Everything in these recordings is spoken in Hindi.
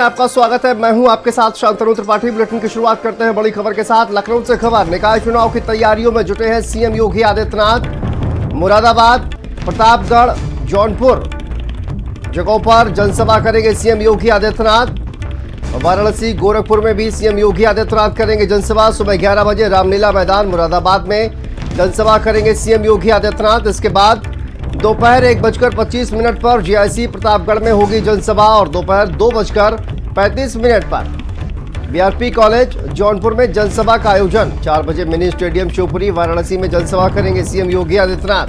आपका स्वागत है। मैं हूं आपके साथ शांतनु त्रिपाठी। बुलेटिन की शुरुआत करते हैं बड़ी खबर के साथ। लखनऊ से खबर, निकाय चुनाव की तैयारियों में जुटे हैं सीएम योगी आदित्यनाथ। मुरादाबाद, प्रतापगढ़, जौनपुर जगहों पर जनसभा करेंगे सीएम योगी आदित्यनाथ। वाराणसी, गोरखपुर में भी सीएम योगी आदित्यनाथ करेंगे जनसभा। सुबह 11 बजे रामलीला मैदान मुरादाबाद में जनसभा करेंगे सीएम योगी आदित्यनाथ। इसके बाद दोपहर 1:25 पर जीआईसी प्रतापगढ़ में होगी जनसभा और दोपहर 2:35 पर बीआरपी कॉलेज जौनपुर में जनसभा का आयोजन। 4 बजे मिनी स्टेडियम शिवपुरी वाराणसी में जनसभा करेंगे सीएम योगी आदित्यनाथ।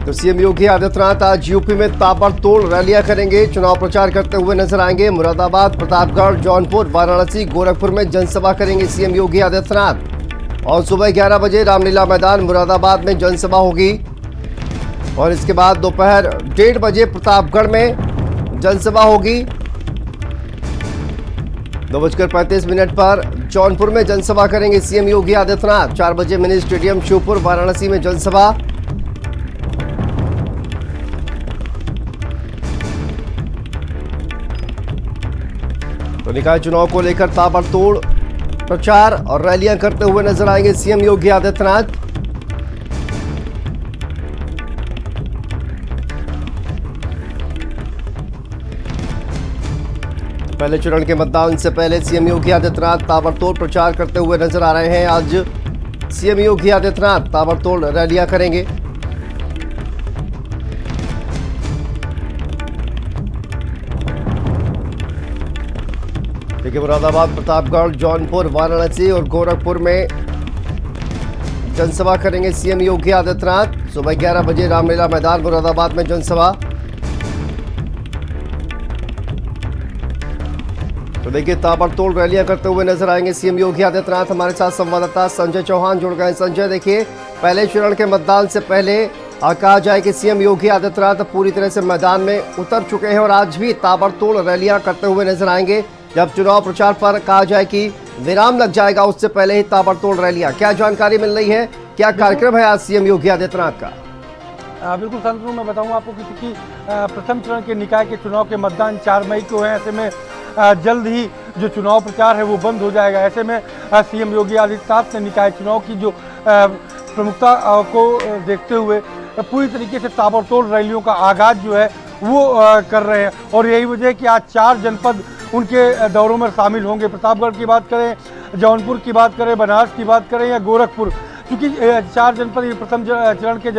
तो सीएम योगी आदित्यनाथ आज यूपी में ताबड़तोड़ रैलियां करेंगे, चुनाव प्रचार करते हुए नजर आएंगे। मुरादाबाद, प्रतापगढ़, जौनपुर, वाराणसी, गोरखपुर में जनसभा करेंगे सीएम योगी आदित्यनाथ और सुबह 11 बजे रामलीला मैदान मुरादाबाद में जनसभा होगी और इसके बाद दोपहर 1:30 बजे प्रतापगढ़ में जनसभा होगी। 2:35 पर जौनपुर में जनसभा करेंगे सीएम योगी आदित्यनाथ। 4 बजे मिनी स्टेडियम शिवपुर वाराणसी में जनसभा। तो निकाय चुनाव को लेकर ताबड़तोड़ प्रचार और रैलियां करते हुए नजर आएंगे सीएम योगी आदित्यनाथ। पहले चरण के मतदान से पहले सीएम योगी आदित्यनाथ ताबड़तोड़ प्रचार करते हुए नजर आ रहे हैं। आज सीएम योगी आदित्यनाथ ताबड़तोड़ रैलियां करेंगे। देखिए, मुरादाबाद, प्रतापगढ़, जौनपुर, वाराणसी और गोरखपुर में जनसभा करेंगे सीएम योगी आदित्यनाथ। सुबह 11 बजे रामलीला मैदान मुरादाबाद में जनसभा। तो देखिए, ताबड़तोड़ रैलियां करते हुए नजर आएंगे सीएम योगी आदित्यनाथ। हमारे साथ संवाददाता संजय चौहान जुड़ गए। संजय, देखिए, पहले चरण के मतदान से पहले कहा जाए कि सीएम योगी आदित्यनाथ पूरी तरह से मैदान में उतर चुके हैं और आज भी ताबड़तोड़ रैलियां करते हुए नजर आएंगे। जब चुनाव प्रचार पर कहा जाए कि विराम लग जाएगा, उससे पहले ही ताबड़तोड़ रैलियां, क्या जानकारी मिल रही है, क्या कार्यक्रम है आज सीएम योगी आदित्यनाथ का? बिल्कुल संतनु, मैं बताऊंगा आपको कि प्रथम चरण के निकाय के चुनाव के मतदान 4 मई को है। ऐसे में जल्द ही जो चुनाव प्रचार है वो बंद हो जाएगा। ऐसे में सीएम योगी आदित्यनाथ ने निकाय चुनाव की जो प्रमुखता को देखते हुए पूरी तरीके से ताबड़तोड़ रैलियों का आगाज जो है वो कर रहे हैं और यही वजह है कि आज 4 जनपद उनके दौरों में शामिल होंगे। प्रतापगढ़ की बात करें, जौनपुर की बात करें, बनारस की बात करें या गोरखपुर, क्योंकि 4 जनपद प्रथम चरण के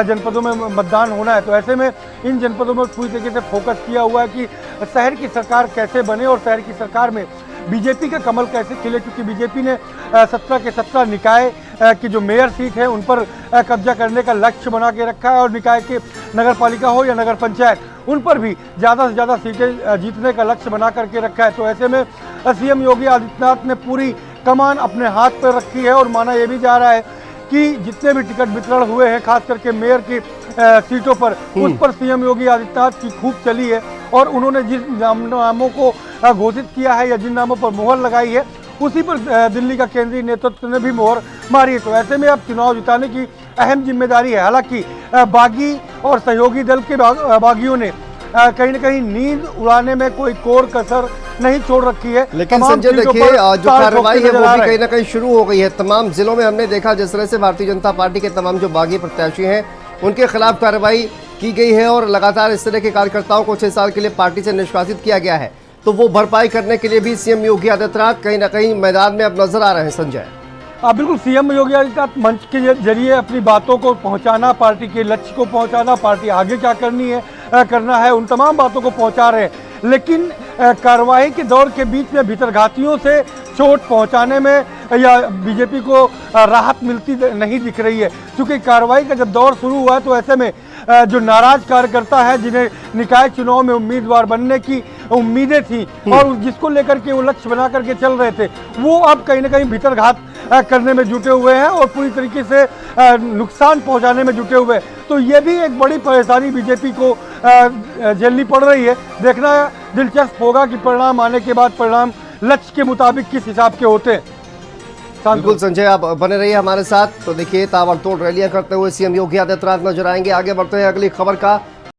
जनपदों में मतदान होना है। तो ऐसे में इन जनपदों में पूरी तरीके से फोकस किया हुआ है कि शहर की सरकार कैसे बने और शहर की सरकार में बीजेपी का कमल कैसे खिले, क्योंकि बीजेपी ने 17 के 17 निकाय की जो मेयर सीट है उन पर कब्जा करने का लक्ष्य बना के रखा है और निकाय के नगर पालिका हो या नगर पंचायत, उन पर भी ज़्यादा से ज़्यादा सीटें जीतने का लक्ष्य बना करके रखा है। तो ऐसे में सीएम योगी आदित्यनाथ ने पूरी कमान अपने हाथ पर रखी है और माना यह भी जा रहा है कि जितने भी टिकट वितरण हुए हैं, खास करके मेयर की सीटों पर, उस पर सीएम योगी आदित्यनाथ की खूब चली है और उन्होंने जिन नामों को घोषित किया है या जिन नामों पर मोहर लगाई है, उसी पर दिल्ली का केंद्रीय नेतृत्व ने भी मोहर मारी है। तो ऐसे में अब चुनाव जिताने की अहम जिम्मेदारी है। हालांकि बागी और सहयोगी दल के बागियों ने कहीं न कहीं नींद उड़ाने में कोई कोर कसर नहीं छोड़ रखी है। लेकिन संजय, देखिए, जो कार्रवाई है वो भी कहीं ना कहीं शुरू हो गई है। तमाम जिलों में हमने देखा जिस तरह से भारतीय जनता पार्टी के तमाम जो बागी प्रत्याशी हैं उनके खिलाफ कार्रवाई की गई है और लगातार इस तरह के कार्यकर्ताओं को 6 साल के लिए पार्टी से निष्कासित किया गया है। तो वो भरपाई करने के लिए भी सीएम योगी आदित्यनाथ कहीं ना कहीं मैदान में अब नजर आ रहे हैं। संजय, बिल्कुल, सीएम योगी आदित्यनाथ मंच के जरिए अपनी बातों को पहुंचाना, पार्टी के लक्ष्य को पहुंचाना, पार्टी आगे क्या करना है, उन तमाम बातों को पहुंचा रहे हैं। लेकिन कार्रवाई के दौर के बीच में भीतरघातियों से चोट पहुंचाने में या बीजेपी को राहत मिलती नहीं दिख रही है, क्योंकि कार्रवाई का जब दौर शुरू हुआ तो ऐसे में जो नाराज कार्यकर्ता है, जिन्हें निकाय चुनाव में उम्मीदवार बनने की उम्मीदें थी और जिसको लेकर के वो लक्ष्य बना करके चल रहे थे, वो अब कहीं ना कहीं भीतरघात करने में जुटे हुए हैं और पूरी तरीके से नुकसान पहुंचाने में जुटे हुए हैं। तो ये भी एक बड़ी परेशानी बीजेपी को झेलनी पड़ रही है। देखना दिलचस्प होगा कि परिणाम आने के बाद परिणाम लक्ष्य के मुताबिक किस हिसाब के होते हैं। बिल्कुल संजय, आप बने रहिए हमारे साथ। तो देखिए, ताबड़तोड़ रैलियां करते हुए सीएम योगी आदित्यनाथ नजर आएंगे। आगे बढ़ते हैं अगली खबर का